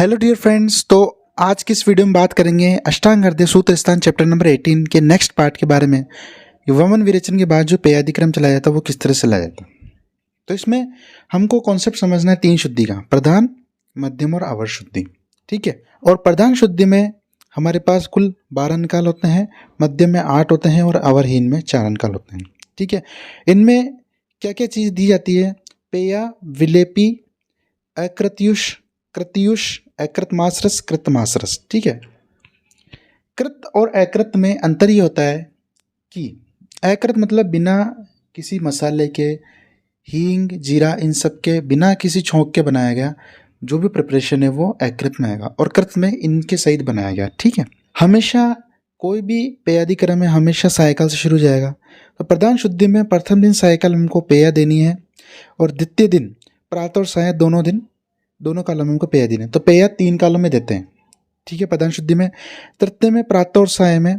Hello dear friends. तो आज की इस वीडियो में बात करेंगे अष्टांग हृदय सूत्र स्थान चैप्टर नंबर 18 के नेक्स्ट पार्ट के बारे में। वमन विरेचन के बाद जो पेयादि क्रम चलाया जाता है वो किस तरह से लाया जाता है। तो इसमें हमको कॉन्सेप्ट समझना है 3 शुद्धि का, प्रधान, मध्यम और अवर शुद्धि। ठीक है। और प्रधान शुद्धि में हमारे पास कुल 12 निकाल होते हैं, मध्यम में 8 होते हैं और अवरहीन में 4 निकाल होते हैं। ठीक है। इनमें क्या क्या चीज़ दी जाती है? पेया, विलेपी, अकृत्युष, कृत्युष, अकृतमाश्रस, कृतमाश्रस। ठीक है। कृत और अकृत में अंतर ये होता है कि अकृत मतलब बिना किसी मसाले के, हींग, जीरा, इन सब के बिना किसी छोंक के बनाया गया जो भी प्रिपरेशन है वो अकृत में आएगा, और कृत में इनके सहित बनाया गया। ठीक है। हमेशा कोई भी पेयादि क्रम है हमेशा सायकाल से शुरू जाएगा। तो प्रधान शुद्धि में प्रथम दिन सायकाल हमको पेया देनी है और द्वितीय दिन प्रातः और साय दोनों कालों में हमको पेया देनी है। तो पेया 3 कालों में देते हैं। ठीक है, प्रधान शुद्धि में। तृतीय में प्रातः और साय में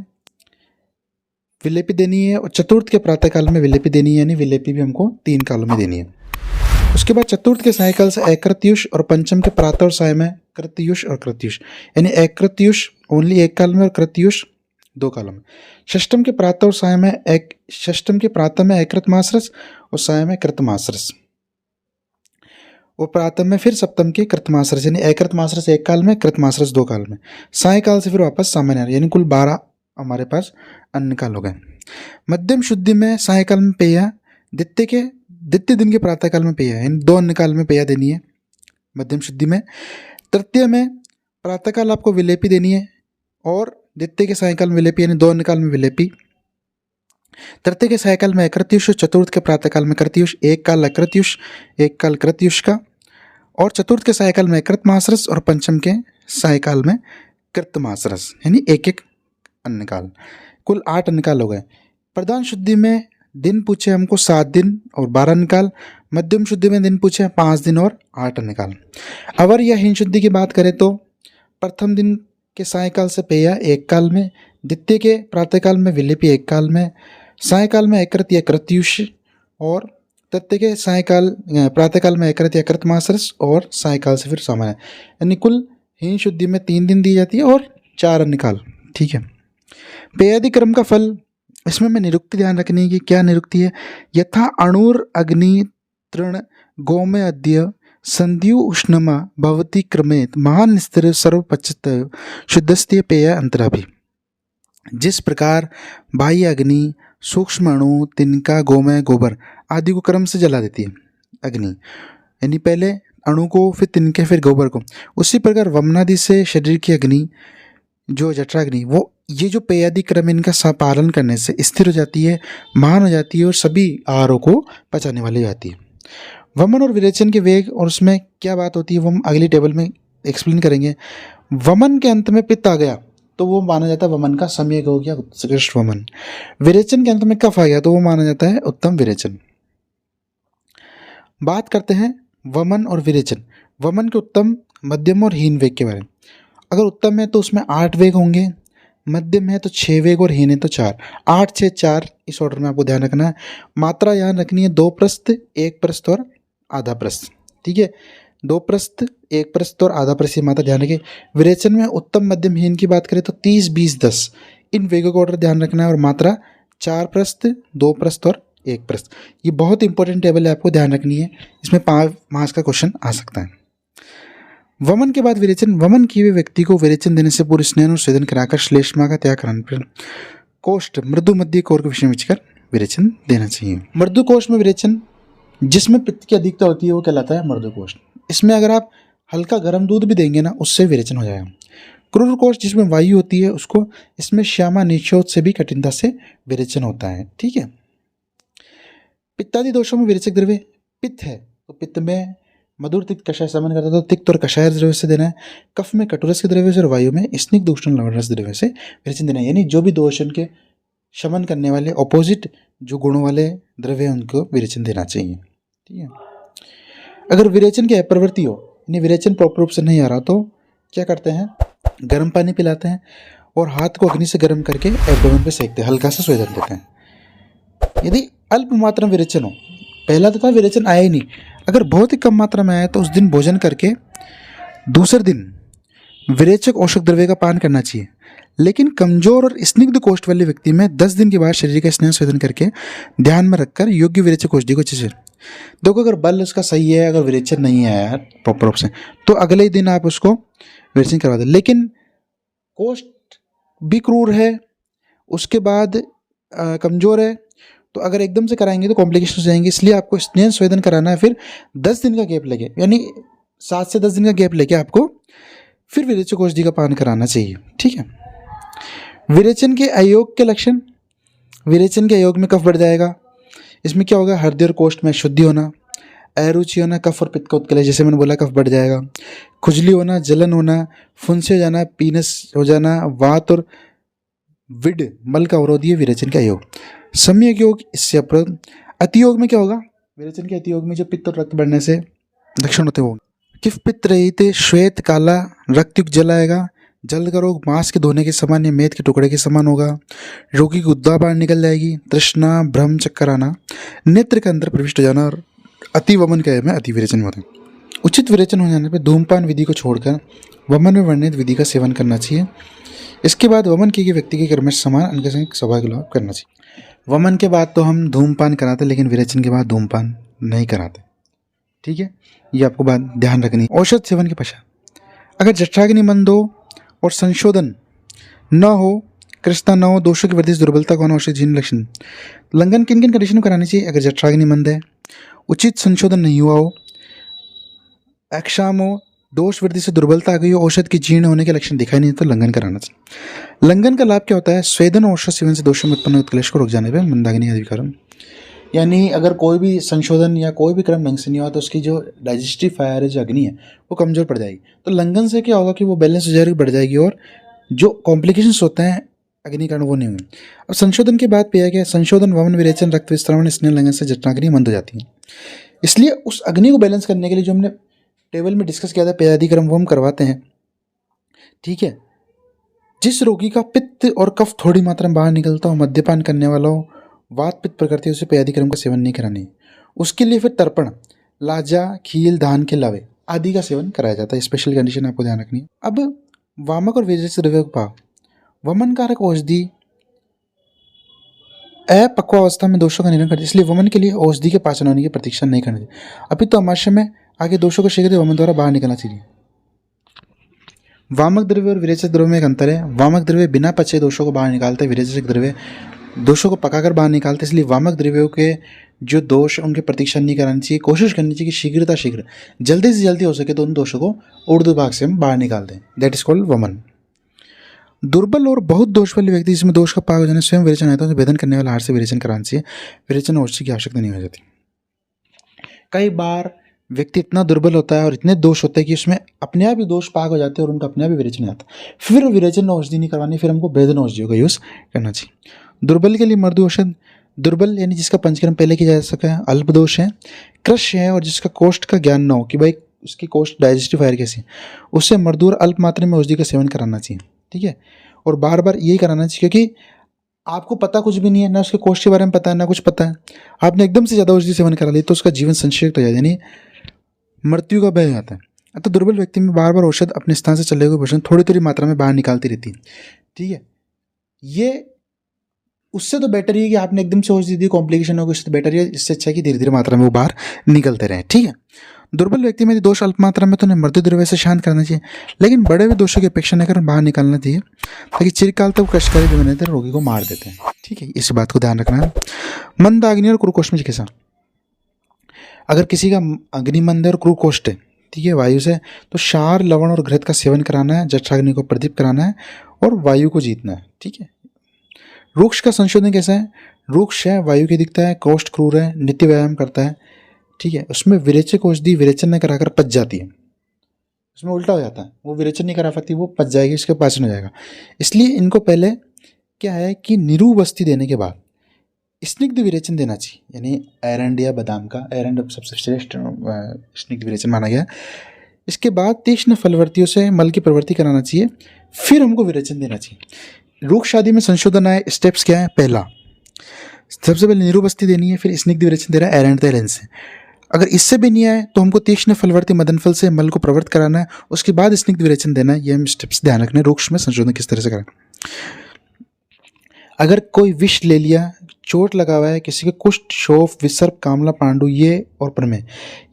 विलेपी देनी है और चतुर्थ के प्रातः काल में विलेपी देनी है, यानी विलेपी भी हमको 3 कालों में देनी है। उसके बाद चतुर्थ के सायकाल से अकृत्युष और पंचम के प्रातः और साय में कृत्युष और कृत्युष, यानी अकृत्युष ओनली 1 काल में और कृत्युष 2 कालों में। षष्टम के प्रातः और साय में षष्टम के प्रातः में अकृतमाश्रस और साय में कृतमाश्रस, और प्रातः में फिर सप्तम के कृतमाश्रस, यानी अकृतमाश्रस 1 काल में, कृतमाश्रस 2 काल में। साय काल से फिर वापस सामान्य, यानी कुल 12 हमारे पास अन्य काल हो गए। मध्यम शुद्धि में साय काल में पेया, द्वितीय दिन के प्रातः काल में पेया, यानी 2 अन्य काल में पेया देनी है मध्यम शुद्धि में। तृतीय में प्रातः काल आपको विलेपी देनी है और द्वितीय के सायकाल में विलेपी, यानी 2 अन्य काल में विलेपी। तृतीय के सायकाल में अकृत्युष, चतुर्थ के प्रातः काल में कृत्युष, 1 काल अकृत्युष 1 काल कृत्युष का, और चतुर्थ के सायकाल में कृतमाश्रस और पंचम के सायकाल में कृतमाश्रस, यानी 1 अन्य काल। कुल 8 अन्य काल हो गए। प्रधान शुद्धि में दिन पूछे हमको 7 दिन और 12 निकाल। मध्यम शुद्धि में दिन पूछे 5 दिन और 8 निकाल। अवर या हीन शुद्धि की बात करें तो प्रथम दिन के सायकाल से पेया 1 काल में, द्वितीय के प्रातःकाल में विलेपी 1 काल में, सायकाल में अकृत या कृत्युष, और तृतीय के सायकाल प्रातःकाल में अकृत या कृतमाश्रस, और सायकाल से फिर सामान्य, यानी कुल हीन शुद्धि में 3 दिन दी जाती है और 4 अन्य काल। ठीक है। पेयादि क्रम का फल, इसमें मैं निरुक्ति ध्यान रखनी है कि क्या निरुक्ति है। यथा अणुर अग्नि तृण गोमे अद्य संध्यु उष्णमा भवती क्रमेत महान स्थिर सर्वपचित शुद्धस्तीय पेय अंतराभि। जिस प्रकार बाह्य अग्नि, सूक्ष्म अणु, तिनका, गोमय, गोबर आदि को क्रम से जला देती है अग्नि, यानी पहले अणु को, फिर तिनके, फिर गोबर को, उसी प्रकार वमनादि से शरीर की अग्नि जो जठराग्नि, वो ये जो पेयादि क्रम इनका पालन करने से स्थिर हो जाती है, महान हो जाती है और सभी आहारों को पचाने वाली हो जाती है। वमन और विरेचन के वेग, और उसमें क्या बात होती है वो हम अगली टेबल में एक्सप्लेन करेंगे। वमन के अंत में पित्त आ गया तो वो माना जाता है वमन का सम्यक हो गया, उत्कृष्ट वमन। विरेचन के अंत में कफ आ गया तो वो माना जाता है उत्तम विरेचन। बात करते हैं वमन और विरेचन, वमन के उत्तम, मध्यम और हीन वेग के बारे में। अगर उत्तम है तो उसमें 8 वेग होंगे, मध्यम है तो 6 वेग और हीन है तो 4। 8, 6, 4 इस ऑर्डर में आपको ध्यान रखना है। मात्रा यहाँ रखनी है 2 प्रस्थ, 1 प्रस्थ और आधा प्रस्थ। ठीक है। 2 प्रस्थ, 1 प्रस्थ और आधा प्रस्थ, ये मात्रा ध्यान रखिए। विरेचन में उत्तम, मध्यम, हीन की बात करें तो 30, 20, 10 इन वेगों का ऑर्डर ध्यान रखना है, और मात्रा 4 प्रस्थ, 2 प्रस्थ और 1 प्रस्थ। ये बहुत इंपॉर्टेंट टेबल है, आपको ध्यान रखनी है। इसमें 5 मार्क्स का क्वेश्चन आ सकता है। वमन के बाद विरेचन। वमन किए हुए व्यक्ति को विरेचन देने से पूर्व स्नान और स्वेदन कराकर श्लेष्मा का त्याग कराने पर कोष्ठ, मृदु, मध्य कोर के विषय में विचकर विरेचन देना चाहिए। मृदु कोष्ठ में विरेचन, जिसमें पित्त की अधिकता होती है वो कहलाता है मृदु कोष्ठ। इसमें अगर आप हल्का गर्म दूध भी देंगे ना, उससे विरेचन हो जाएगा। क्रूर कोष्ठ जिसमें वायु होती है उसको, इसमें श्यामा निश्चोत से भी कठिनता से विरेचन होता है। ठीक है। पित्तादि दोषों में विरेचक द्रव्य, पित्त है तो पित्त में मधुर तिक्त कषाय समन करता है तो तिक्त और कषाय द्रव्य से देना है। कफ में कटुरस के द्रव्य से, और वायु में स्निग्ध उष्ण लवण रस द्रव्य से विरेचन देना है, यानी जो भी दोषण के शमन करने वाले ऑपोजिट जो गुणों वाले द्रव्य हैं उनको विरेचन देना चाहिए। ठीक है। अगर विरेचन की अप्रवृत्ति हो, यानी विरेचन प्रॉपर रूप से नहीं आ रहा, तो क्या करते हैं, गर्म पानी पिलाते हैं और हाथ को अग्नि से गर्म करके एब्डोमेन पे सेकते हैं, हल्का सा स्वेदन देते हैं। यदि अल्प मात्रा में विरेचन हो, पहला तो था विरेचन आया ही नहीं, अगर बहुत ही कम मात्रा में आया तो उस दिन भोजन करके दूसरे दिन विरेचक औषध द्रव्य का पान करना चाहिए। लेकिन कमजोर और स्निग्ध कोष्ठ वाले व्यक्ति में 10 दिन के बाद शरीर का स्नेह शोधन करके ध्यान में रखकर योग्य विरेचक औषधि को अच्छे से देखो। अगर बल उसका सही है, अगर विरेचन नहीं है यार प्रॉपर रूप से, तो अगले ही दिन आप उसको विरेचन करवा दें। लेकिन कोष्ठ भी क्रूर है, उसके बाद कमजोर है, तो अगर एकदम से कराएंगे तो कॉम्प्लिकेशन हो जाएंगे। इसलिए आपको स्नेह संवेदन कराना है, फिर 10 दिन का गैप लगे, यानी 7 से 10 दिन का गैप लेके आपको फिर विरेचक औषधि का पान कराना चाहिए। ठीक है। विरेचन के अयोग के लक्षण। विरेचन के अयोग में कफ बढ़ जाएगा। इसमें क्या होगा? हृदय और कोष्ठ में शुद्धि होना, अरुचि होना, कफ और पित्त का उत्कलय, जैसे मैंने बोला कफ बढ़ जाएगा, खुजली होना, जलन होना, फुंसे जाना, पीनस हो जाना, वात और विड मल का अवरोध, ये विरेचन का योग। सम्यक योग इससे अपरोध। अतियोग में क्या होगा? विरेचन के अतियोग में जो पित्त और रक्त बढ़ने से लक्षण होते हैं वो किफ पित्त रहित श्वेत काला रक्तयुक्त जल आएगा। जल्द का रोग मांस के धोने के समान या मेद के टुकड़े के समान होगा। रोगी की गुद्दा बाहर निकल जाएगी। तृष्णा, भ्रम, चक्कर आना, नेत्र के अंदर प्रविष्ट हो जाना और अति वमन के में अति विरेचन होता है। उचित विरेचन हो जाने पर धूमपान विधि को छोड़कर वमन में वर्णित विधि का सेवन करना चाहिए। इसके बाद वमन किए गए व्यक्ति के कर्म समान अन्य संग स्वाभाविक लाभ करना चाहिए। वमन के बाद तो हम धूमपान कराते, लेकिन विरेचन के बाद धूमपान नहीं कराते। ठीक है, ये आपको बात ध्यान रखनी है। औषध सेवन के पश्चात अगर जठराग्नि मंद हो और संशोधन न हो, कृष्णा न हो, दोषों की वृद्धि से दुर्बलता कौन औषध जीन लक्षण लंघन किन किन कंडीशन में करानी चाहिए? अगर जठराग्नि मंद है, उचित संशोधन नहीं हुआ हो, अक्षाम हो, दोष वृद्धि से दुर्बलता आ गई हो, औषध की जीर्ण होने के लक्षण दिखाई नहीं तो लंघन कराना चाहिए। लंघन का लाभ क्या होता है? स्वेदन औषध सेवन से दोषों में उत्पन्न उत्कलेश को रोक जाने पर मंदाग्नि आदि कर्म, यानी अगर कोई भी संशोधन या कोई भी क्रम ढंग से नहीं हुआ तो उसकी जो डाइजेस्टिव फायर है, जो अग्नि है, वो कमजोर पड़ जाएगी। तो लंघन से क्या होगा कि वो बैलेंस हो जाएगी, बढ़ जाएगी, और जो कॉम्प्लिकेशंस होते हैं अग्निकरण वो नहीं होंगे। अब संशोधन के बाद पिया गया संशोधन, वमन, विरेचन, रक्त विस्त्रवण, स्नेह लंघन से जठराग्नि मंद हो जाती है। इसलिए उस अग्नि को बैलेंस करने के लिए जो हमने टेबल में डिस्कस किया था पेयादि क्रम, वो हम करवाते हैं। ठीक है। जिस रोगी का पित्त और कफ थोड़ी मात्रा में बाहर निकलता हो, मद्यपान करने वाला हो, वात पित्त प्रकृति, उसे पेयादि क्रम का सेवन नहीं करानी। उसके लिए फिर तर्पण, लाजा, खील, धान के लावे आदि का सेवन कराया जाता है। स्पेशल कंडीशन आपको ध्यान रखनी है। अब वामक और विरेचक द्रव्य का भाव। वमन कारक औषधि अपक्वावस्था में दोषों का निवारण करती है, इसलिए वमन के लिए औषधि के पाचन होने की प्रतीक्षा नहीं करनी चाहिए। अभी तो अमाशय में आगे दोषों को शीघ्र वमन द्वारा बाहर निकलना चाहिए। वामक द्रव्य और विरेचक द्रव्य में एक अंतर है। वामक द्रव्य बिना पचे दोषों को बाहर निकालते हैं, विरेचक द्रव्य दोषों को पकाकर बाहर निकालते हैं। इसलिए वामक द्रव्यों के जो दोष उनकी प्रतीक्षा नहीं करानी चाहिए, कोशिश करनी चाहिए कि शीघ्र जल्दी से जल्दी हो सके तो उन दोषों को ऊर्ध्व भाग से हम बाहर निकाल दें। दैट इज कॉल्ड वमन। दुर्बल और बहुत दोष वाले व्यक्ति जिसमें दोष का पाक हो जाने स्वयं विरेचन आता है, तो वेदन करने वाला आहार से विरेचन कराना चाहिए। विरेचन औषधि की आवश्यकता नहीं हो जाती। कई बार व्यक्ति इतना दुर्बल होता है और इतने दोष होते हैं कि उसमें अपने आप ही दोष पाक हो जाते हैं और उनका अपने आप ही विरेचन आता है। फिर विरेचन औषधि नहीं करवानी, फिर हमको वेदन औषधियों का यूज़ करना चाहिए। दुर्बल के लिए मर्दु औषध। दुर्बल यानी जिसका पंचकर्म पहले किया जा सका है, अल्प दोष है, कृष्य है, और जिसका कोष्ठ का ज्ञान न हो कि भाई उसकी कोष्ठ डाइजेस्टिव फायर कैसी है, उससे मर्दु और अल्प मात्रा में औषधि का सेवन कराना चाहिए। ठीक है। और बार बार यही कराना चाहिए, क्योंकि आपको पता कुछ भी नहीं है, ना उसके कोष्ठ के बारे में पता है, ना कुछ पता है, आपने एकदम से ज़्यादा औषधि सेवन करा ली तो उसका जीवन संक्षिप्त हो जाए, यानी मृत्यु का भय आता है। तो दुर्बल व्यक्ति में बार बार औषध अपने स्थान से चले हुए भोजन थोड़ी थोड़ी मात्रा में बाहर निकालती रहती है। ठीक है। ये उससे तो बेटर ही है कि आपने एकदम से औषधि दी, कॉम्प्लिकेशन होगा, इससे बेटर है, इससे अच्छा है कि धीरे धीरे मात्रा में वो बाहर निकलते रहे। ठीक है। दुर्बल व्यक्ति में दोष अल्प मात्रा में तो उन्हें मृत्यु द्रव्य से शांत करना चाहिए, लेकिन बड़े हुए दोषों की अपेक्षा न कर बाहर निकालना चाहिए, ताकि चिरकाल तक कष्टकारी बीमारी रोगी को मार देते हैं। ठीक है, इस बात को ध्यान रखना है। मंद अग्नि और क्रूकोष्ठ में चिकित्सा। अगर किसी का अग्निमंद और क्रूकोष्ठ है, ठीक है, वायु से, तो क्षार, लवण और घृत का सेवन कराना है, जठराग्नि को प्रदीप्त कराना है और वायु को जीतना है। ठीक है। रुक्ष का संशोधन कैसा है? रुक्ष है, वायु की दिखता है, कोष्ठ क्रूर है, नित्य व्यायाम करता है। ठीक है। उसमें विरेचक औषधि विरेचन नहीं कराकर पच जाती है, उसमें उल्टा हो जाता है, वो विरेचन नहीं करा पाती, वो पच जाएगी, इसके पाचन हो जाएगा। इसलिए इनको पहले क्या है कि निरूबस्ती देने के बाद स्निग्ध विरेचन देना चाहिए, यानी एरंड या बादाम का, एरंड सबसे श्रेष्ठ स्निग्ध विरेचन माना गया। इसके बाद तीक्ष्ण फलवर्तियों से मल की प्रवृत्ति कराना चाहिए, फिर हमको विरेचन देना चाहिए। रुक्ष आदि में संशोधन आए, स्टेप्स क्या है? पहला, सबसे पहले निरूबस्ती देनी है, फिर स्निग्ध विरेचन दे रहा है एरंड तेलन से। अगर इससे भी नहीं आए तो हमको तीक्ष्ण फलवर्ती मदन फल से मल को प्रवृत्त कराना है, उसके बाद स्निग्ध विरेचन देना है। ये हम स्टेप्स ध्यान रखना है। रुक्ष में संशोधन किस तरह से करना। अगर कोई विष ले लिया, चोट लगा हुआ है, किसी के कुष्ठ, शोफ, विसर्प, कामला, पांडु ये और प्रमेह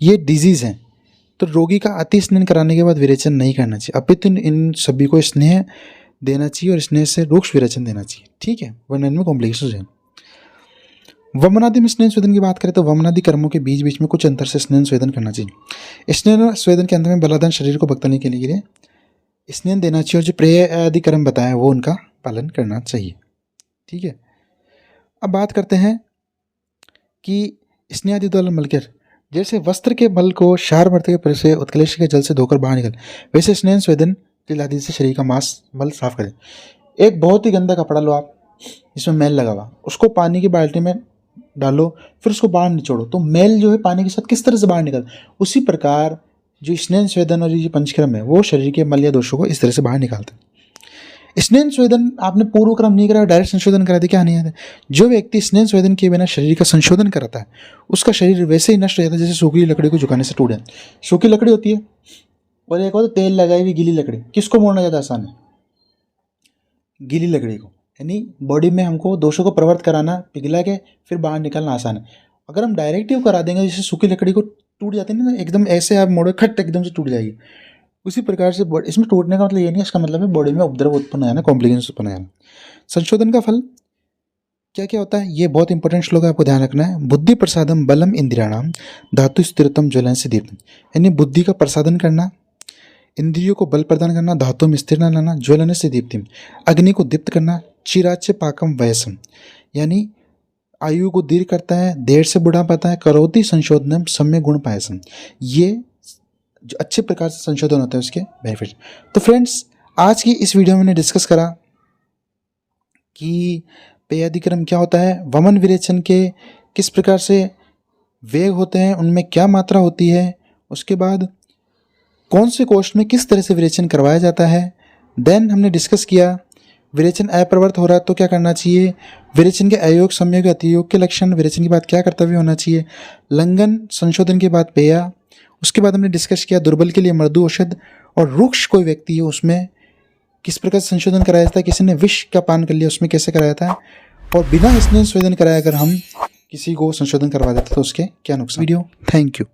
ये डिजीज हैं, तो रोगी का अति स्नेह कराने के बाद विरेचन नहीं करना चाहिए, अपितु इन सभी को स्नेह देना चाहिए और स्नेह से रुक्ष विरेचन देना चाहिए। ठीक है, वरना इनमें कॉम्प्लिकेशन है। वमनादि में स्नेह स्वेदन की बात करें तो वमनादि कर्मों के बीच बीच में कुछ अंतर से स्नेह स्वेदन करना चाहिए। स्नेह स्वेदन के अंत में बलादान शरीर को भक्तने के लिए स्नेह देना चाहिए और जो प्रेय आदि कर्म बताया वो उनका पालन करना चाहिए। ठीक है, अब बात करते हैं कि स्नेह आदि द्वारा मलकर, जैसे वस्त्र के मल को क्षार भरते के से उत्कलेश के जल से धोकर बाहर निकल, वैसे स्नेह स्वेदन आदि से शरीर का मांस मल साफ करें। एक बहुत ही गंदा कपड़ा लो आप, इसमें मैल लगा हुआ, उसको पानी की बाल्टी में डालो, फिर उसको बाहर निचोड़ो, तो मैल जो है पानी के साथ किस तरह से बाहर निकल, उसी प्रकार जो स्नेह स्वेदन और ये पंचक्रम है वो शरीर के मल या दोषों को इस तरह से बाहर निकालते हैं। स्नेह स्वेदन आपने पूर्व क्रम नहीं करा, डायरेक्ट संशोधन करा दे, क्या नहीं आता। जो व्यक्ति स्नेह स्वेदन किए बिना शरीर का संशोधन कराता है उसका शरीर वैसे ही नष्ट हो जाता है जैसे सूखी लकड़ी को झुकाने से टूट जाती। सूखी लकड़ी होती है और एक होता है तेल लगाई हुई गीली लकड़ी, किसको मोड़ना ज़्यादा आसान है? गीली लकड़ी को, यानी बॉडी में हमको दोषों को प्रवृत्त कराना, पिघला के फिर बाहर निकालना आसान है। अगर हम डायरेक्टिव करा देंगे, जैसे सूखी लकड़ी को टूट जाती है ना, एकदम ऐसे आप मोड़ो खट एकदम से टूट जाएगी, उसी प्रकार से इसमें टूटने का मतलब ये नहीं, इसका मतलब है बॉडी में उपद्रव उत्पन्न आना, कॉम्प्लिकेशन उत्पन्न आना। संशोधन का फल क्या क्या होता है, ये बहुत इंपॉर्टेंट श्लोक है, आपको ध्यान रखना है। बुद्धि प्रसादम बलम इंद्रियाणाम धातु स्थिरतम ज्वलन से दीप्त, यानी बुद्धि का प्रसादन करना, इंद्रियों को बल प्रदान करना, धातु में स्थिर न लाना, ज्वलन से दीप्तिम अग्नि को दीप्त करना, चिराच्य पाकम वयसम यानी आयु को दीर्घ करता है, देर से बुढ़ा पाता है, करोति संशोधनम सम्य गुण पायसम, ये जो अच्छे प्रकार से संशोधन होता है उसके बेनिफिट। तो फ्रेंड्स, आज की इस वीडियो में मैंने डिस्कस करा कि पेयादिक्रम क्या होता है, वमन विरेचन के किस प्रकार से वेग होते हैं, उनमें क्या मात्रा होती है, उसके बाद कौन से कोष्ठ में किस तरह से विरेचन करवाया जाता है। देन हमने डिस्कस किया विरेचन अप्रवृत्त हो रहा है तो क्या करना चाहिए, विरेचन के अयोग, संयोग, अतियोग के लक्षण, विरेचन के बाद क्या कर्तव्य होना चाहिए, लंघन संशोधन के बाद पेया, उसके बाद हमने डिस्कस किया दुर्बल के लिए मृदु औषध, और रुक्ष कोई व्यक्ति है उसमें किस प्रकार से संशोधन कराया जाता है, किसी ने विष का पान कर लिया उसमें कैसे कराया था, और बिना स्नेह संशोधन कराए अगर हम किसी को संशोधन करवा देते तो उसके क्या नुकसान। Video, thank you.